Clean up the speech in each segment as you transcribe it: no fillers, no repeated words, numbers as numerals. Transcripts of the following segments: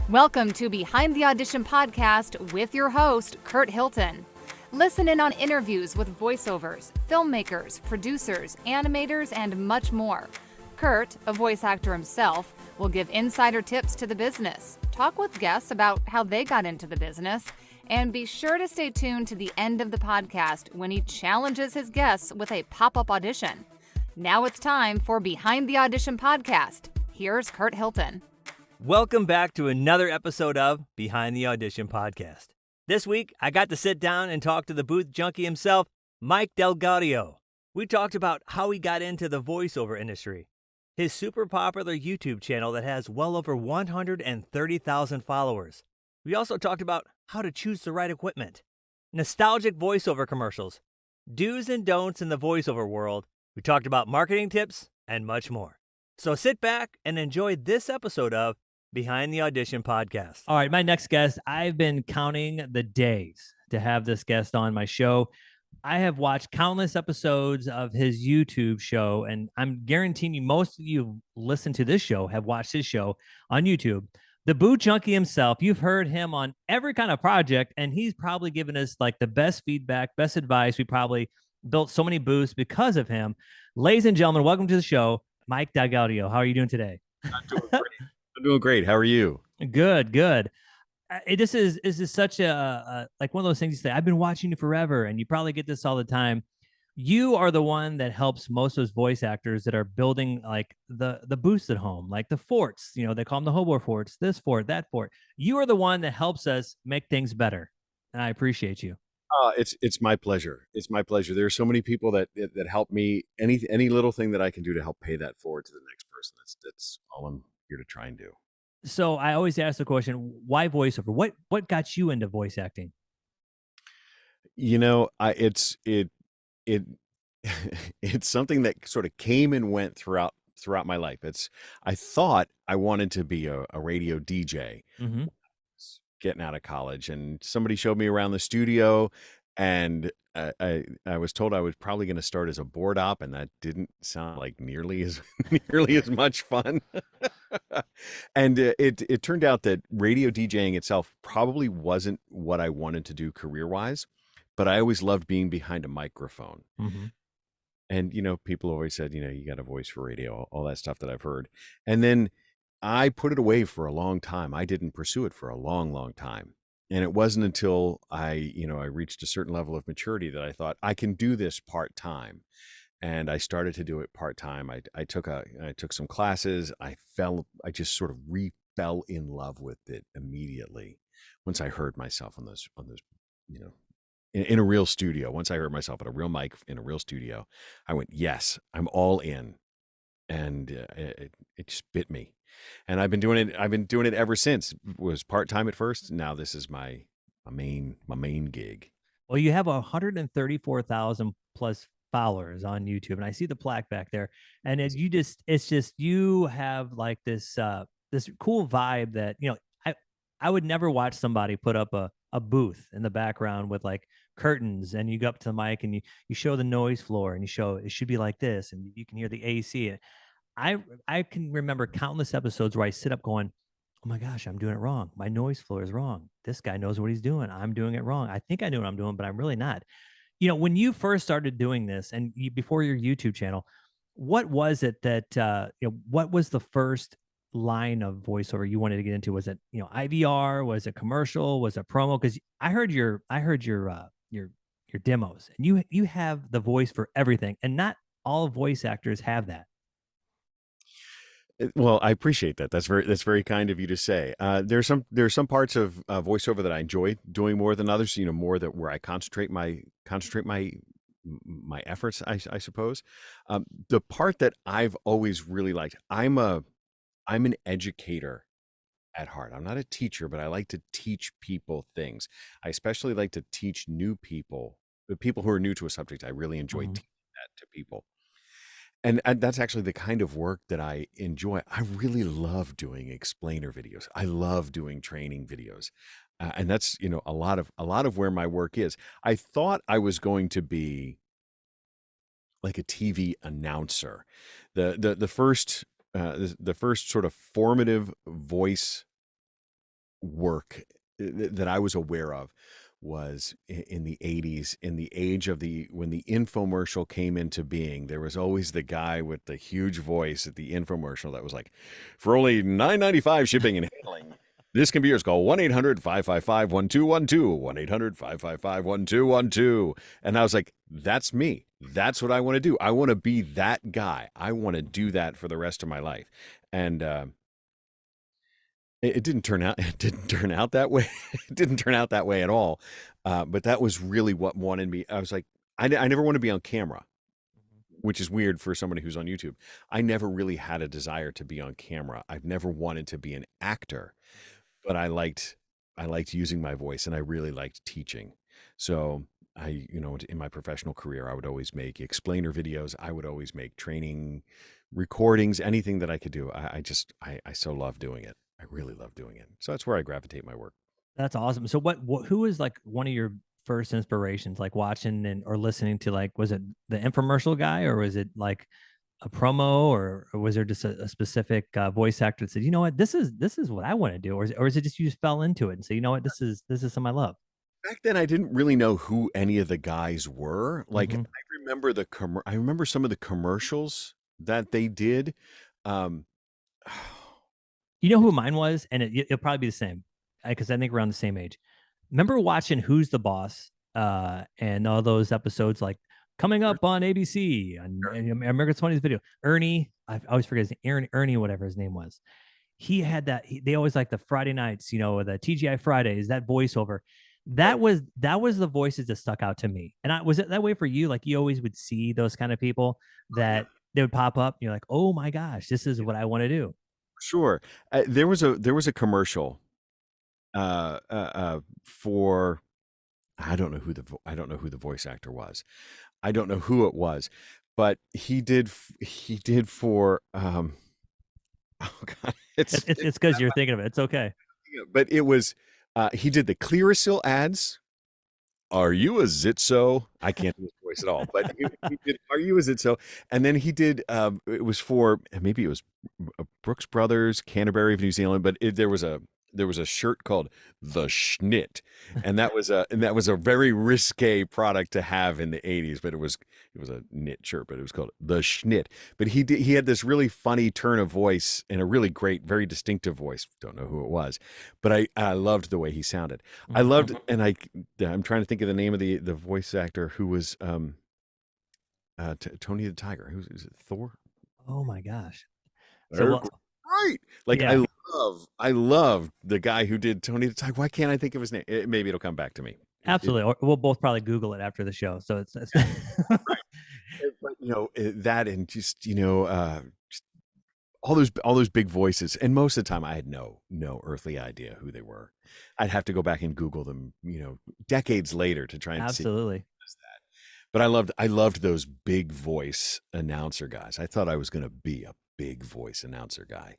Welcome to Behind the Audition podcast with your host, Curt Hilton. Listen in on interviews with voiceovers, filmmakers, producers, animators, and much more. Curt, a voice actor himself, will give insider tips to the business, talk with guests about how they got into the business, and be sure to stay tuned to the end of the podcast when he challenges his guests with a pop-up audition. Now it's time for Behind the Audition podcast. Here's Curt Hilton. Welcome back to another episode of Behind the Audition podcast. This week, I got to sit down and talk to the booth junkie himself, Mike DelGaudio. We talked about how he got into the voiceover industry, his super popular YouTube channel that has well over 130,000 followers. We also talked about how to choose the right equipment, nostalgic voiceover commercials, do's and don'ts in the voiceover world. We talked about marketing tips and much more. So sit back and enjoy this episode of Behind the Audition podcast. All right, my next guest, I've been counting the days to have this guest on my show. I have watched countless episodes of his YouTube show, and I'm guaranteeing you most of you listen to this show have watched his show on YouTube. The booth junkie himself, you've heard him on every kind of project, and he's probably given us like the best feedback, best advice. We probably built so many booths because of him. Ladies and gentlemen, welcome to the show, Mike DelGaudio. How are you doing today? I'm doing great. I'm doing great. How are you? Good. This is such a like one of those things you say, I've been watching you forever, and you probably get this all the time. You are the one that helps most of those voice actors that are building like the booths at home, like the forts, you know, they call them the hobo forts, this fort, that fort. You are the one that helps us make things better. And I appreciate you. It's my pleasure. It's my pleasure. There are so many people that help me. Any little thing that I can do to help pay that forward to the next person. That's all I'm here to try and do. So I always ask the question, why voiceover? What got you into voice acting? You know, it's something that sort of came and went throughout my life. I thought I wanted to be a radio DJ. Mm-hmm. Getting out of college, and somebody showed me around the studio, and I was told I was probably going to start as a board op, and that didn't sound like nearly as much fun. And it turned out that radio DJing itself probably wasn't what I wanted to do career wise, but I always loved being behind a microphone. Mm-hmm. And people always said, you got a voice for radio, all that stuff that I've heard, and then I put it away for a long time. I didn't pursue it for a long, long time. And it wasn't until I reached a certain level of maturity that I thought I can do this part-time. And I started to do it part-time. I took some classes. I just sort of fell in love with it immediately once I heard myself on those, in a real studio. Once I heard myself at a real mic in a real studio, I went, yes, I'm all in. And it just bit me. And I've been doing it ever since. It was part-time at first. Now this is my main gig. Well, you have 134,000 plus followers on YouTube, and I see the plaque back there. And you have like this cool vibe that, I would never watch somebody put up a booth in the background with like curtains, and you go up to the mic and you show the noise floor, and you show it should be like this, and you can hear the AC. I can remember countless episodes where I sit up going, oh my gosh, I'm doing it wrong. My noise floor is wrong. This guy knows what he's doing. I'm doing it wrong. I think I know what I'm doing, but I'm really not. When you first started doing this and before your YouTube channel, what was it that, what was the first line of voiceover you wanted to get into? Was it, IVR? Was it commercial? Was it promo? Because I heard your demos, and you have the voice for everything, and not all voice actors have that. Well, I appreciate that. That's very kind of you to say. There's some parts of voiceover that I enjoy doing more than others. More that where I concentrate my efforts, I suppose. The part that I've always really liked. I'm an educator at heart. I'm not a teacher, but I like to teach people things. I especially like to teach new people, the people who are new to a subject. I really enjoy teaching that to people. And that's actually the kind of work that I enjoy. I really love doing explainer videos. I love doing training videos. And that's, a lot of where my work is. I thought I was going to be like a TV announcer. The first sort of formative voice work that I was aware of was in the 80s, in the age of when the infomercial came into being. There was always the guy with the huge voice at the infomercial that was like, for only $9.95 shipping and handling, this can be yours. Call 1-800-555-1212, 1-800-555-1212. And I was like, that's me. That's what I want to do. I want to be that guy. I want to do that for the rest of my life. And it didn't turn out. It didn't turn out that way. It didn't turn out that way at all. But that was really what wanted me. I was like, I never want to be on camera, which is weird for somebody who's on YouTube. I never really had a desire to be on camera. I've never wanted to be an actor, but I liked using my voice, and I really liked teaching. So in my professional career, I would always make explainer videos. I would always make training recordings, anything that I could do. I so love doing it. I really love doing it. So that's where I gravitate my work. That's awesome. So who was like one of your first inspirations, like watching or listening to, like, was it the infomercial guy, or was it like a promo, or was there just a specific voice actor that said, you know what, this is what I want to do? Or is it just you just fell into it and say, you know what, this is something I love? Back then, I didn't really know who any of the guys were. Like, Mhm. I remember some of the commercials that they did. Um, You know who mine was? And it'll probably be the same, because I think we're around the same age. Remember watching Who's the Boss, and all those episodes, like coming Sure, up on ABC and America's Funniest Video. Ernie, I always forget his name, Ernie, whatever his name was. He had that. They always like the Friday nights, the TGI Fridays, that voiceover. right. That was the voices that stuck out to me. And was it that way for you? Like, you always would see those kind of people Oh, yeah. that they would pop up. And you're like, oh my gosh, this is what I want to do. Sure. There was a commercial for I don't know who I don't know who the voice actor was. I don't know who it was, but he did for oh god, It's because you're thinking of it. It's okay. but it was he did the Clearasil ads. Are you a Zitzo? I can't do his voice at all, but he did Are you a Zitzo? And then he did it was for, maybe it was Brooks Brothers, Canterbury of New Zealand, but there was a shirt called the Schnit, and that was a very risque product to have in the 80s, but it was a knit shirt, but it was called the Schnit. But he had this really funny turn of voice and a really great, very distinctive voice. Don't know who it was, but I loved the way he sounded. I Mhm. loved, and I'm trying to think of the name of the voice actor who was Tony the Tiger. Is it Thor? Oh my gosh. So, They're well, great. Like, yeah, I love the guy who did Tony the Tiger. Why can't I think of his name? Maybe it'll come back to me. absolutely. Or we'll both probably Google it after the show. So it's But that, and just just all those big voices, and most of the time I had no earthly idea who they were. I'd have to go back and Google them, decades later to try and see absolutely. that. But I loved those big voice announcer guys. I thought I was going to be a big voice announcer guy,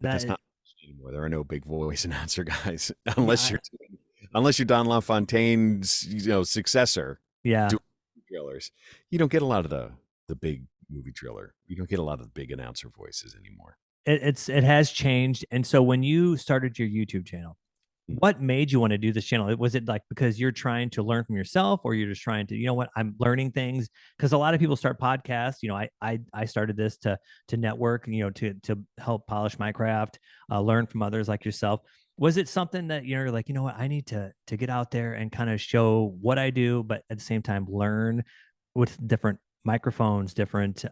but that's That not anymore. There are no big voice announcer guys yeah, unless you're Don LaFontaine's successor yeah. doing trailers. You don't get a lot of the big movie trailer. You don't get a lot of the big announcer voices anymore. It has changed. And so when you started your YouTube channel, Mm. what made you want to do this channel? Was it like because you're trying to learn from yourself, or you're just trying to, you know what, I'm learning things? Because a lot of people start podcasts. I started this to network, to help polish my craft, learn from others like yourself. Was it something that you're like, you know what, I need to get out there and kind of show what I do, but at the same time learn with different microphones, different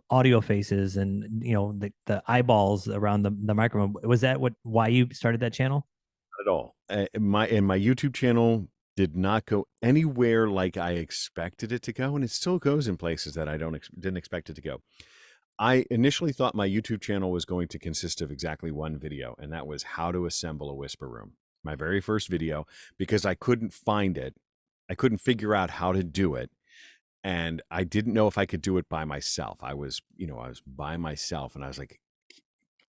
audio faces, and the eyeballs around the microphone? Was that why you started that channel? Not at all. My YouTube channel did not go anywhere like I expected it to go, and it still goes in places that I didn't expect it to go. I initially thought my YouTube channel was going to consist of exactly one video, and that was how to assemble a whisper room. My very first video, because I couldn't find it. I couldn't figure out how to do it, and I didn't know if I could do it by myself. I was by myself, and I was like,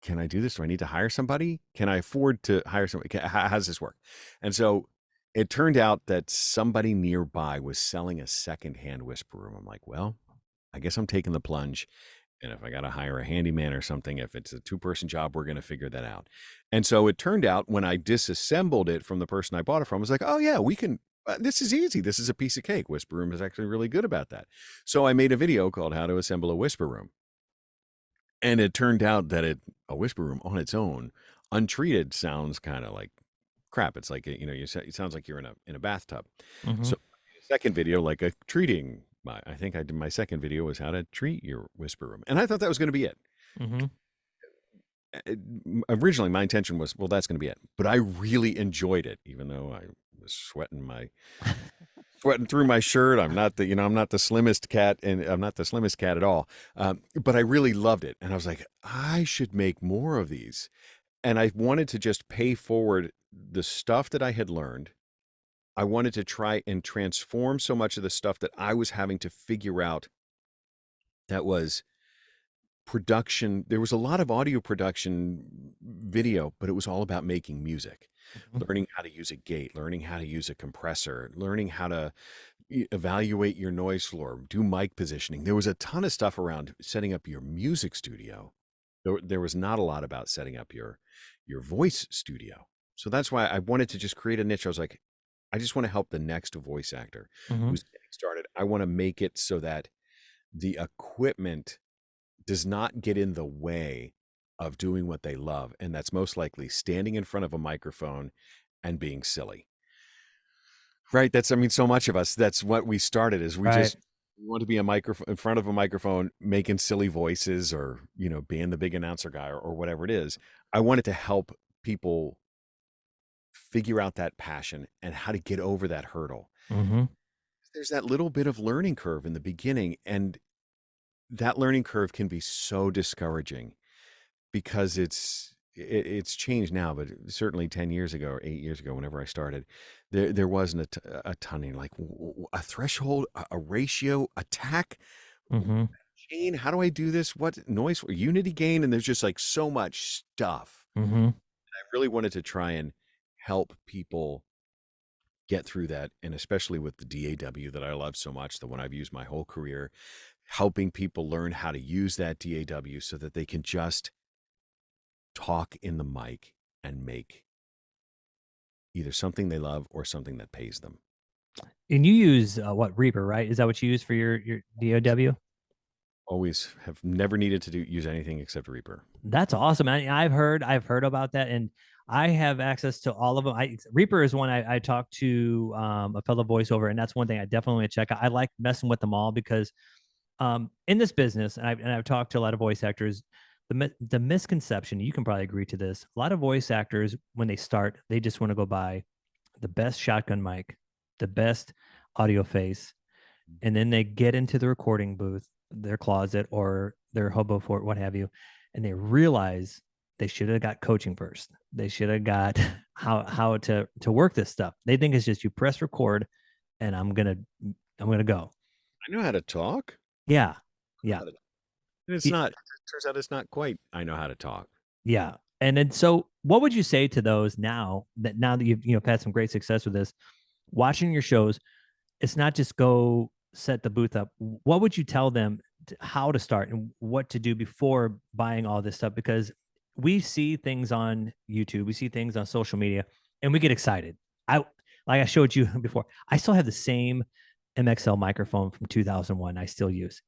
can I do this? Do I need to hire somebody? Can I afford to hire somebody? How does this work? And so it turned out that somebody nearby was selling a secondhand whisper room. I'm like, well, I guess I'm taking the plunge. And if I got to hire a handyman or something, if it's a 2-person job, we're going to figure that out. And so it turned out when I disassembled it from the person I bought it from, I was like, oh yeah, we can, this is easy. This is a piece of cake. Whisper Room is actually really good about that. So I made a video called How to Assemble a Whisper Room. And it turned out that a whisper room on its own, untreated, sounds kind of like crap. It's like, it sounds like you're in a bathtub. Mm-hmm. So second video, like a treating, I think I did my second video was how to treat your whisper room. And I thought that was going to be it. Mm-hmm. Originally, my intention was, well, that's going to be it. But I really enjoyed it, even though I was sweating through my shirt. I'm not the slimmest cat, and I'm not the slimmest cat at all. But I really loved it. And I was like, I should make more of these. And I wanted to just pay forward the stuff that I had learned. I wanted to try and transform so much of the stuff that I was having to figure out that was production. There was a lot of audio production video, but it was all about making music, learning how to use a gate, learning how to use a compressor, learning how to evaluate your noise floor, do mic positioning. There was a ton of stuff around setting up your music studio. There was not a lot about setting up your voice studio. So that's why I wanted to just create a niche. I was like, I just want to help the next voice actor who's getting started. I want to make it so that the equipment does not get in the way of doing what they love. And that's most likely standing in front of a microphone and being silly. Right. So much of us, that's what we started is we want to be in front of a microphone, making silly voices or, being the big announcer guy or whatever it is. I wanted to help people figure out that passion and how to get over that hurdle. Mm-hmm. There's that little bit of learning curve in the beginning, and that learning curve can be so discouraging because it's changed now, but certainly 10 years ago or 8 years ago, whenever I started, there wasn't a ton of like a threshold, a ratio, a tack, chain. How do I do this? What noise, unity gain? And there's just like so much stuff. Mm-hmm. I really wanted to try and help people get through that. And especially with the DAW that I love so much, the one I've used my whole career, helping people learn how to use that DAW so that they can just talk in the mic and make either something they love or something that pays them. And you use Reaper, right? Is that what you use for your DAW? Always have never needed to use anything except Reaper. That's awesome. I've heard about that, and I have access to all of them. Reaper is one I talked to a fellow voiceover, and that's one thing I definitely want to check out. I like messing with them all because in this business, and I've talked to a lot of voice actors, the misconception, you can probably agree to this, a lot of voice actors, when they start, they just want to go buy the best shotgun mic, the best audio face, and then they get into the recording booth, their closet or their hobo fort, what have you, and they realize they should have got coaching first. They should have got how to work this stuff. They think it's just you press record and I'm gonna go. I know how to talk. Yeah. It's not. It turns out it's not quite. I know how to talk. Yeah. And then, so what would you say to those now that you've had some great success with this, watching your shows? It's not just go set the booth up. What would you tell them how to start and what to do before buying all this stuff? Because we see things on YouTube, we see things on social media, and we get excited. Like I showed you before, I still have the same MXL microphone from 2001 I still use.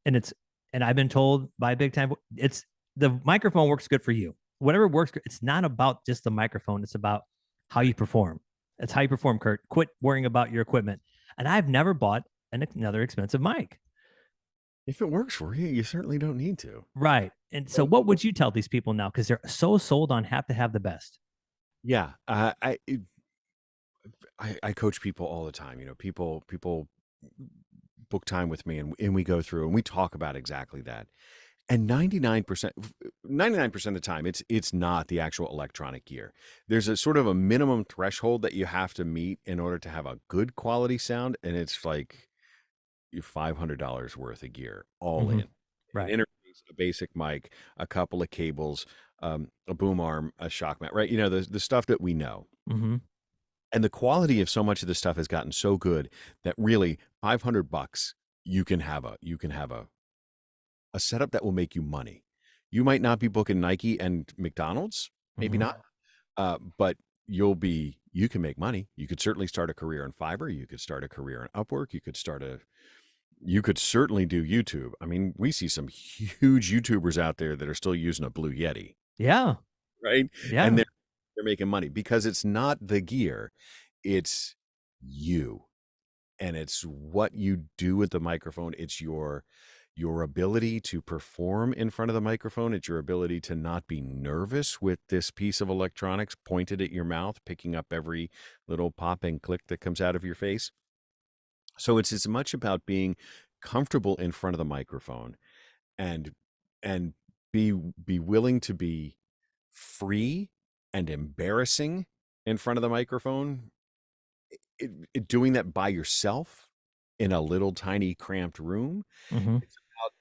And I've been told by big time, the microphone works good for you. Whatever works, it's not about just the microphone. It's about how you perform. It's how you perform, Curt. Quit worrying about your equipment. And I've never bought another expensive mic. If it works for you, you certainly don't need to. Right. And so what would you tell these people now? Because they're so sold on have to have the best. Yeah. I coach people all the time. People book time with me and we go through and we talk about exactly that. And 99% of the time, it's not the actual electronic gear. There's a sort of a minimum threshold that you have to meet in order to have a good quality sound. And it's like $500 worth of gear all in. Right. An interface, a basic mic, a couple of cables, a boom arm, a shock mount, right? The stuff that we know. Mm-hmm. And the quality of so much of this stuff has gotten so good that really $500 you can have a a setup that will make you money. You might not be booking Nike and McDonald's, maybe Mhm. not, but you can make money. You could certainly start a career in Fiverr. You could start a career in Upwork. You could certainly do YouTube. I mean, we see some huge YouTubers out there that are still using a Blue Yeti, Yeah. right? And Yeah. they're making money because it's not the gear, it's you. And it's what you do with the microphone. It's your ability to perform in front of the microphone. It's your ability to not be nervous with this piece of electronics pointed at your mouth, picking up every little pop and click that comes out of your face. So it's as much about being comfortable in front of the microphone and and be willing to be free and embarrassing in front of the microphone. Doing that by yourself in a little tiny cramped room. Mhm. It's about,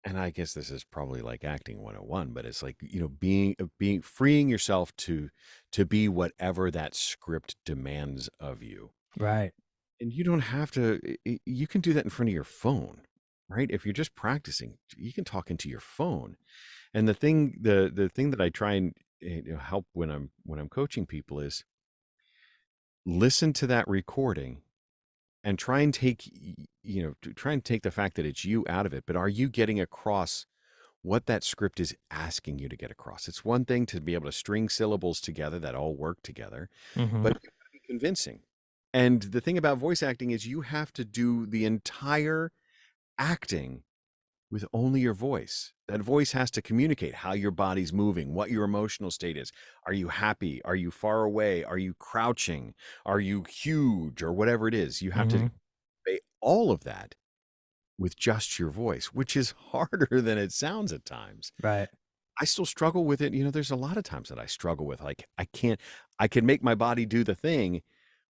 and I guess this is probably like acting 101, but it's like, being freeing yourself to be whatever that script demands of you. Right. And you don't have to, you can do that in front of your phone, right? If you're just practicing, you can talk into your phone. And the thing that I try and help when I'm coaching people is listen to that recording and try and try and take the fact that it's you out of it. But are you getting across what that script is asking you to get across? It's one thing to be able to string syllables together that all work together, Mhm. but you gotta be convincing. And the thing about voice acting is you have to do the entire acting with only your voice. That voice has to communicate how your body's moving, what your emotional state is. Are you happy? Are you far away? Are you crouching? Are you huge or whatever it is? You have to Mhm. convey all of that with just your voice, which is harder than it sounds at times. Right. I still struggle with it. There's a lot of times that I struggle with, like, I can make my body do the thing,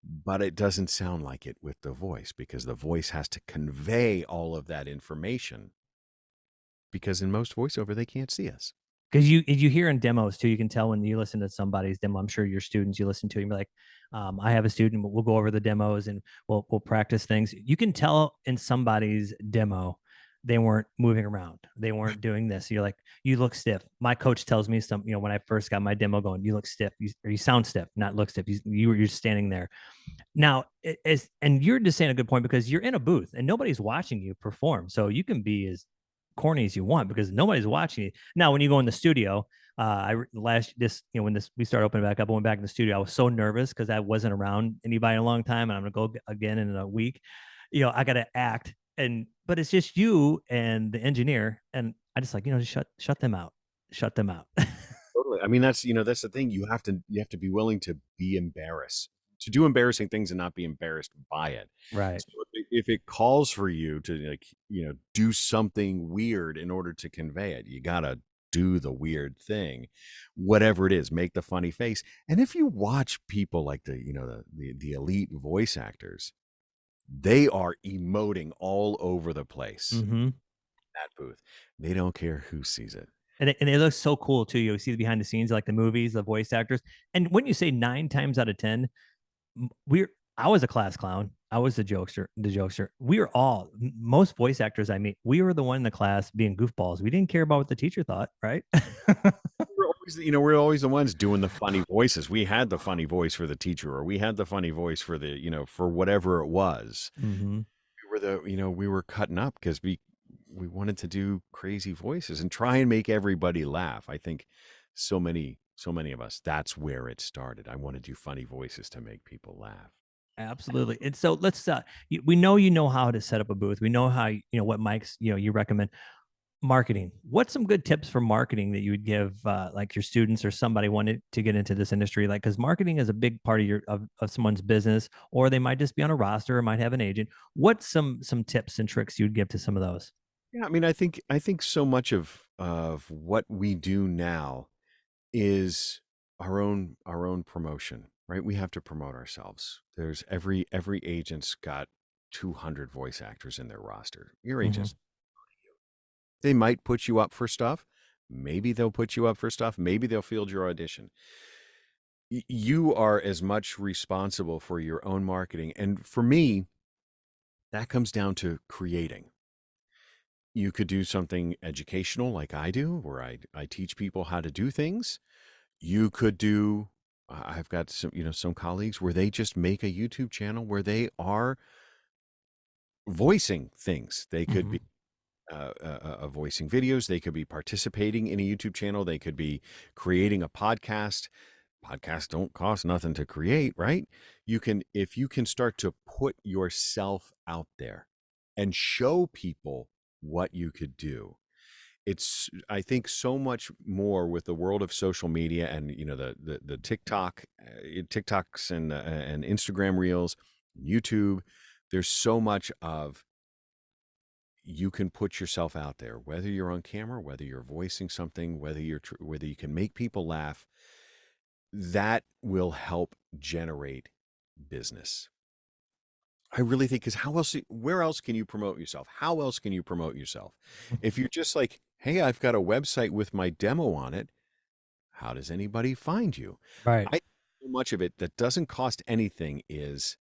but it doesn't sound like it with the voice because the voice has to convey all of that information because in most voiceover, they can't see us. Because you hear in demos too, you can tell when you listen to somebody's demo. I'm sure your students you listen to, and be like, I have a student, we'll go over the demos and we'll practice things. You can tell in somebody's demo they weren't moving around, they weren't doing this. You're like, you look stiff. My coach tells me when I first got my demo going, you look stiff, you sound stiff, not look stiff. You're standing there. Now, and you're just saying a good point because you're in a booth and nobody's watching you perform. So you can be as corny as you want because nobody's watching you. Now, when you go in the studio, when we started opening back up, I went back in the studio. I was so nervous because I wasn't around anybody in a long time, and I'm gonna go again in a week. I got to act, but it's just you and the engineer, and I just like just shut them out, shut them out. Totally. I mean, that's the thing. You have to be willing to be embarrassed, to do embarrassing things and not be embarrassed by it. Right. So if it calls for you to, like, do something weird in order to convey it, you gotta do the weird thing, whatever it is. Make the funny face. And if you watch people like the elite voice actors, they are emoting all over the place. Mm-hmm. That booth. They don't care who sees it. And it looks so cool too. You see the behind the scenes, like the movies, the voice actors. And when you say 9 times out of 10, we're I was a class clown. I was the jokester. We were all most voice actors I meet. We were the one in the class being goofballs. We didn't care about what the teacher thought, right? We're always the ones doing the funny voices. We had the funny voice for the teacher, or we had the funny voice for for whatever it was. Mm-hmm. We were cutting up because we wanted to do crazy voices and try and make everybody laugh. I think so many of us, that's where it started. I want to do funny voices to make people laugh. Absolutely. And so let's we know how to set up a booth. We know how what mics you recommend. Marketing. What's some good tips for marketing that you would give like your students or somebody wanted to get into this industry? Like, because marketing is a big part of of someone's business, or they might just be on a roster or might have an agent. What's some tips and tricks you'd give to some of those? Yeah, I mean, I think so much of what we do now is our own promotion, right? We have to promote ourselves. There's every agent's got 200 voice actors in their roster. Your Hmm. agents, they might put you up for stuff. Maybe they'll put you up for stuff. Maybe they'll field your audition. You are as much responsible for your own marketing. And for me, that comes down to creating. You could do something educational like I do, where I teach people how to do things. You could do, I've got some colleagues where they just make a YouTube channel where they are voicing things. They could be voicing videos. They could be participating in a YouTube channel. They could be creating a podcast. Podcasts don't cost nothing to create, right? If you can start to put yourself out there and show people what you could do. It's, I think, so much more with the world of social media and the TikToks and Instagram Reels, YouTube. There's so much of, you can put yourself out there, whether you're on camera, whether you're voicing something, whether you can make people laugh. That will help generate business. I really think, because where else can you promote yourself? How else can you promote yourself? If you're just like, hey, I've got a website with my demo on it, how does anybody find you? Right. So much of it that doesn't cost anything is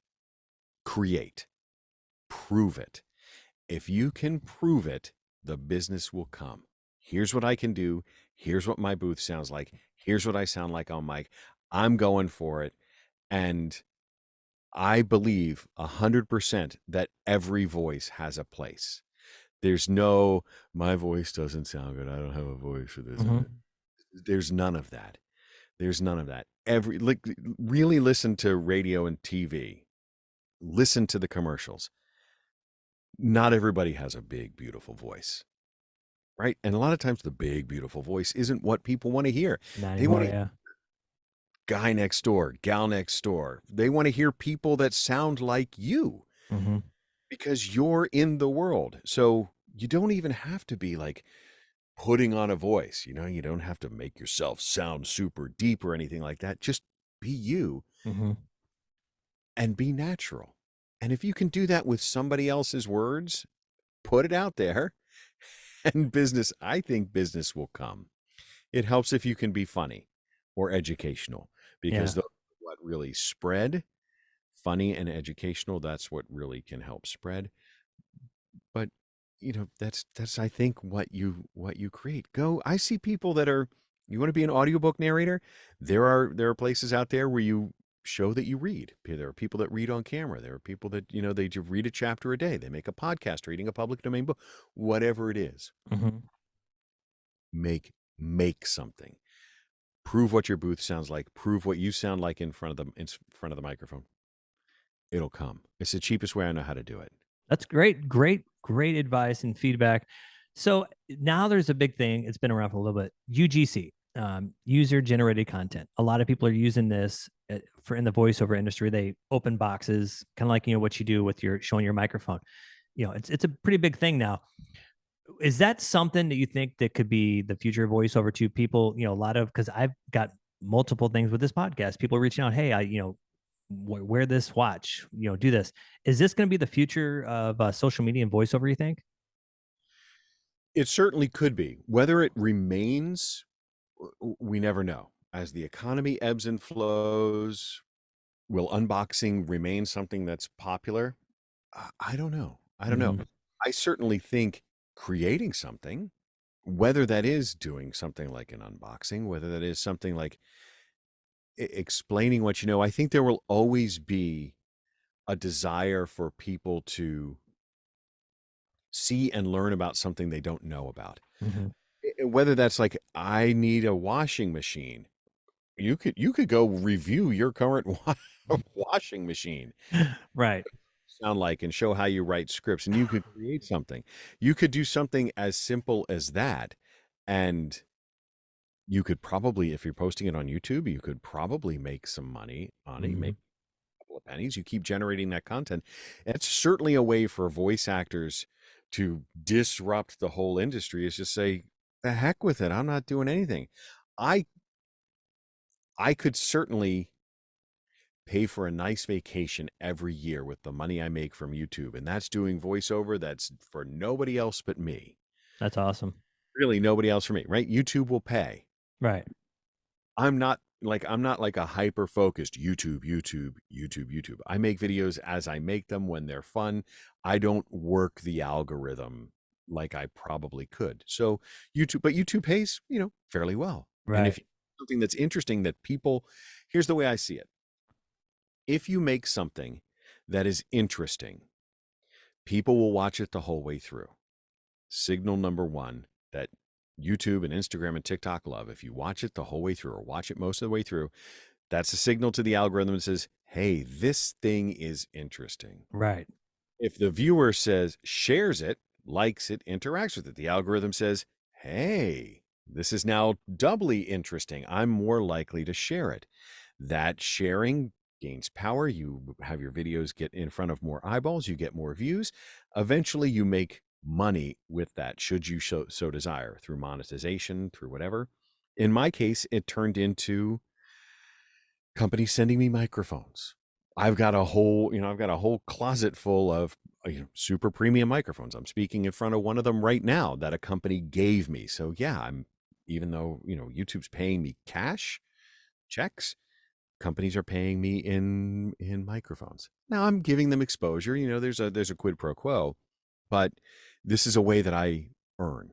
create, prove it. If you can prove it, the business will come. Here's what I can do. Here's what my booth sounds like. Here's what I sound like on mic. I'm going for it. And I believe 100% that every voice has a place. There's no, my voice doesn't sound good, I don't have a voice for this. There's none of that. There's none of that. Really listen to radio and TV. Listen to the commercials. Not everybody has a big, beautiful voice, right? And a lot of times the big, beautiful voice isn't what people want to hear. They want to guy next door, gal next door. They want to hear people that sound like you because you're in the world. So you don't even have to be like putting on a voice. You don't have to make yourself sound super deep or anything like that. Just be you and be natural. And if you can do that with somebody else's words, put it out there, and I think business will come. It helps if you can be funny or educational, because those are what really spread. Funny and educational, that's what really can help spread. But that's I think what you create. I see people that are, you want to be an audiobook narrator? There are places out there where you show that you read. There are people that read on camera. There are people that, they just read a chapter a day. They make a podcast reading a public domain book, whatever it is. Make something. Prove what your booth sounds like. Prove what you sound like in front of the microphone. It'll come. It's the cheapest way I know how to do it. That's great advice and feedback. So now there's a big thing. It's been around for a little bit. UGC, user generated content. A lot of people are using this in the voiceover industry. They open boxes, kind of like, what you do with showing your microphone. It's a pretty big thing now. Is that something that you think that could be the future of voiceover to people? Because I've got multiple things with this podcast. People are reaching out, hey, wear this watch, do this. Is this going to be the future of social media and voiceover, you think? It certainly could be. Whether it remains, we never know. As the economy ebbs and flows, will unboxing remain something that's popular? I don't know. I certainly think creating something, whether that is doing something like an unboxing, whether that is something like explaining what you know, I think there will always be a desire for people to see and learn about something they don't know about. Whether that's like, I need a washing machine. You could go review your current washing machine. Right. Sound like, and show how you write scripts, and you could create something. You could do something as simple as that, and you could probably, if you're posting it on YouTube, you could probably make some money on it, make a couple of pennies. You keep generating that content. It's certainly a way for voice actors to disrupt the whole industry, is just say, the heck with it, I'm not doing anything. I could certainly pay for a nice vacation every year with the money I make from YouTube, and that's doing voiceover. That's for nobody else but me. That's awesome. Really, nobody else for me, right? YouTube will pay. Right. I'm not like a hyper focused YouTube. I make videos as I make them when they're fun. I don't work the algorithm like I probably could. So YouTube pays, fairly well. And if Right. something that's interesting that people, here's the way I see it. If you make something that is interesting, people will watch it the whole way through. Signal number one that YouTube and Instagram and TikTok love. If you watch it the whole way through or watch it most of the way through, that's a signal to the algorithm that says, hey, this thing is interesting. Right. If the viewer shares it, likes it, interacts with it, the algorithm says, hey, this is now doubly interesting. I'm more likely to share it. That sharing gains power. You have your videos get in front of more eyeballs. You get more views. Eventually, you make money with that, should you so desire, through monetization, through whatever. In my case, it turned into companies sending me microphones. I've got a whole closet full of super premium microphones. I'm speaking in front of one of them right now that a company gave me. So yeah, even though, YouTube's paying me cash checks, companies are paying me in microphones. Now I'm giving them exposure. There's a quid pro quo, but this is a way that I earn,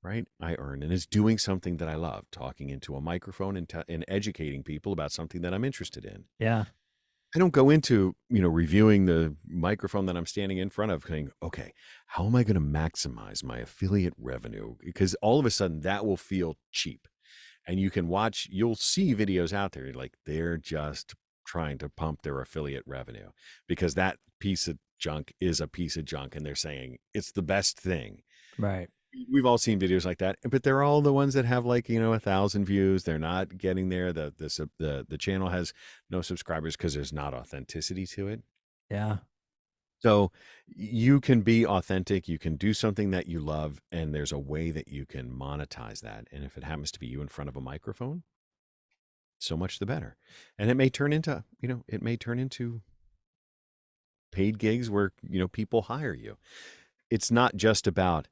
right? I earn, and it's doing something that I love, talking into a microphone and educating people about something that I'm interested in. Yeah. I don't go into, reviewing the microphone that I'm standing in front of saying, okay, how am I going to maximize my affiliate revenue? Because all of a sudden that will feel cheap. And you'll see videos out there like they're just trying to pump their affiliate revenue because that piece of junk is a piece of junk and they're saying it's the best thing. Right. We've all seen videos like that, but they're all the ones that have 1,000 views. They're not getting there. The channel has no subscribers because there's not authenticity to it. Yeah. So you can be authentic. You can do something that you love, and there's a way that you can monetize that. And if it happens to be you in front of a microphone, so much the better. And it may turn into paid gigs where, people hire you. It's not just about,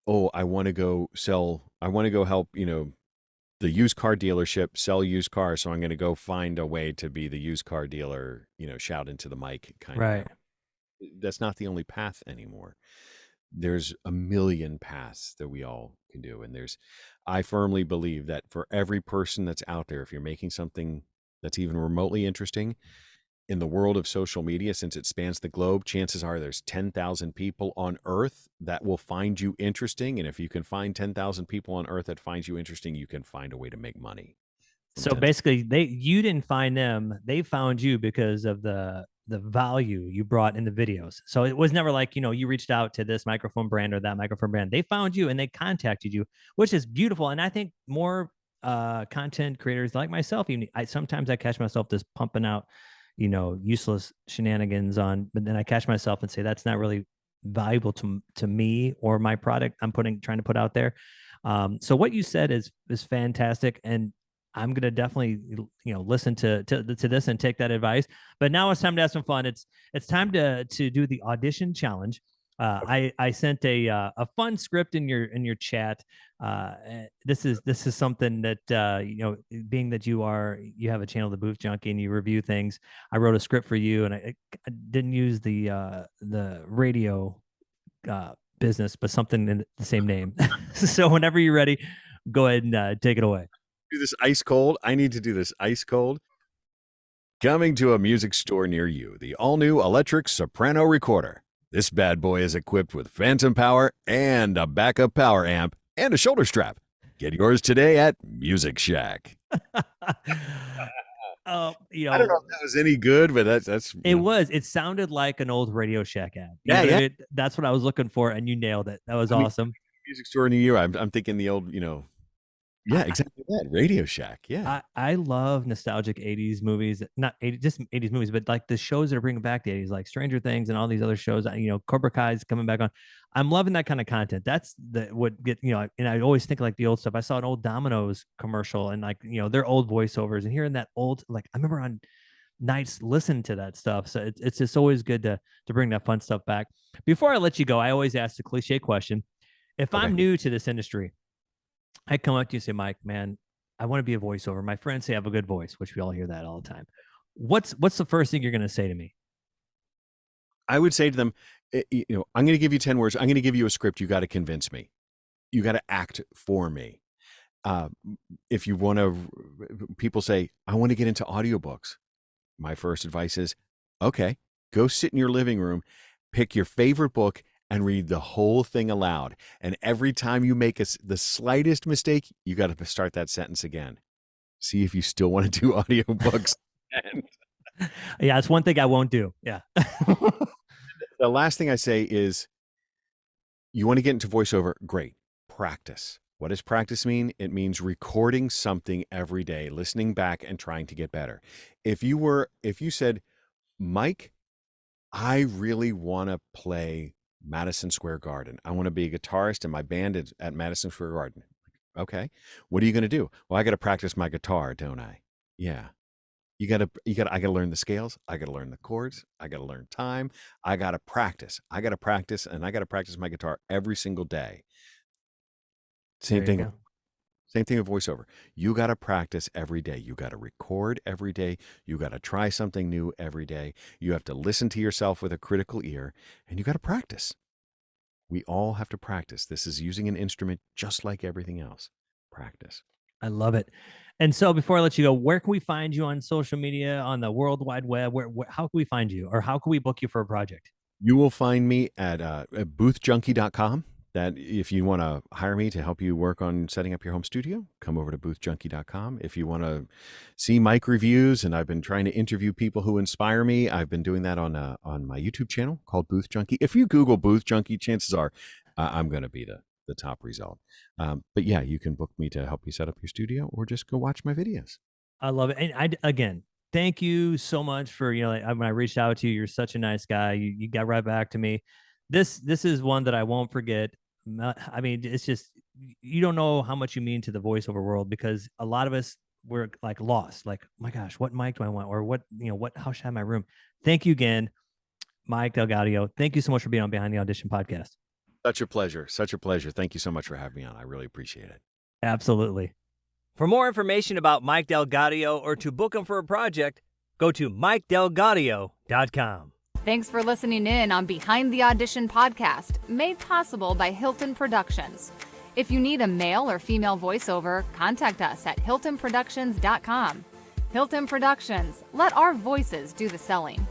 oh, I want to go help, the used car dealership sell used cars. So I'm going to go find a way to be the used car dealer, shout into the mic kind Right. of. That's not the only path anymore. There's a million paths that we all can do. And I firmly believe that for every person that's out there, if you're making something that's even remotely interesting, in the world of social media, since it spans the globe, chances are there's 10,000 people on Earth that will find you interesting. And if you can find 10,000 people on Earth that finds you interesting, you can find a way to make money. So basically, you didn't find them; they found you because of the value you brought in the videos. So it was never like you reached out to this microphone brand or that microphone brand. They found you and they contacted you, which is beautiful. And I think more content creators like myself, even sometimes I catch myself just pumping out useless shenanigans on, but then I catch myself and say that's not really valuable to me or my product I'm trying to put out there. So what you said is fantastic, and I'm gonna definitely listen to this and take that advice. But now it's time to have some fun. It's time to do the audition challenge. I sent a fun script in your chat. This is something that being that you have a channel, The Booth Junkie, and you review things. I wrote a script for you, and I didn't use the radio business, but something in the same name. So whenever you're ready, go ahead and take it away. Do this ice cold. I need to do this ice cold. Coming to a music store near you, the all-new electric soprano recorder. This bad boy is equipped with phantom power and a backup power amp and a shoulder strap. Get yours today at Music Shack. I don't know if that was any good, but that's it was. It sounded like an old Radio Shack ad. Yeah. That's what I was looking for, and you nailed it. That was awesome. Music store near you. I'm thinking the old, yeah, exactly that. Radio Shack. Yeah. I love nostalgic 80s movies, not 80s, just 80s movies, but like the shows that are bringing back the 80s, like Stranger Things and all these other shows, Cobra Kai's coming back on. I'm loving that kind of content. That's what get, and I always think like the old stuff. I saw an old Domino's commercial and their old voiceovers and hearing that old, I remember on nights listening to that stuff. So it's just always good to bring that fun stuff back. Before I let you go, I always ask the cliche question. If I'm new to this industry, I come up to you and say, Mike, man, I want to be a voiceover. My friends say I have a good voice, which we all hear that all the time. What's the first thing you're going to say to me? I would say to them, I'm going to give you 10 words. I'm going to give you a script. You got to convince me. You got to act for me. If you want to, people say, I want to get into audiobooks. My first advice is, okay, go sit in your living room, pick your favorite book, and read the whole thing aloud. And every time you make the slightest mistake, you got to start that sentence again. See if you still want to do audiobooks. Yeah, it's one thing I won't do. Yeah. The last thing I say is, you want to get into voiceover? Great. Practice. What does practice mean? It means recording something every day, listening back and trying to get better. If you said, Mike, I really want to play Madison Square Garden. I want to be a guitarist and my band is at Madison Square Garden. Okay. What are you going to do? Well, I got to practice my guitar, don't I? Yeah. I got to learn the scales. I got to learn the chords. I got to learn time. I got to practice. And I got to practice my guitar every single day. Same thing with voiceover. You got to practice every day. You got to record every day. You got to try something new every day. You have to listen to yourself with a critical ear, and you got to practice. We all have to practice. This is using an instrument just like everything else. Practice. I love it. And so before I let you go, where can we find you on social media, on the World Wide Web? How can we find you, or how can we book you for a project? You will find me at boothjunkie.com. That if you want to hire me to help you work on setting up your home studio, come over to boothjunkie.com. If you want to see Mike reviews, and I've been trying to interview people who inspire me, I've been doing that on my YouTube channel called Booth Junkie. If you Google Booth Junkie, chances are I'm going to be the top result. But yeah, you can book me to help you set up your studio, or just go watch my videos. I love it. And again, thank you so much for, when I reached out to you, you're such a nice guy. You got right back to me. This is one that I won't forget. I mean, it's just, you don't know how much you mean to the voiceover world, because a lot of us were like lost, like, oh my gosh, what mic do I want? Or how should I have my room? Thank you again, Mike DelGaudio. Thank you so much for being on Behind the Audition podcast. Such a pleasure. Such a pleasure. Thank you so much for having me on. I really appreciate it. Absolutely. For more information about Mike DelGaudio or to book him for a project, go to MikeDelGaudio.com. Thanks for listening in on Behind the Audition podcast, made possible by Hilton Productions. If you need a male or female voiceover, contact us at HiltonProductions.com. Hilton Productions, let our voices do the selling.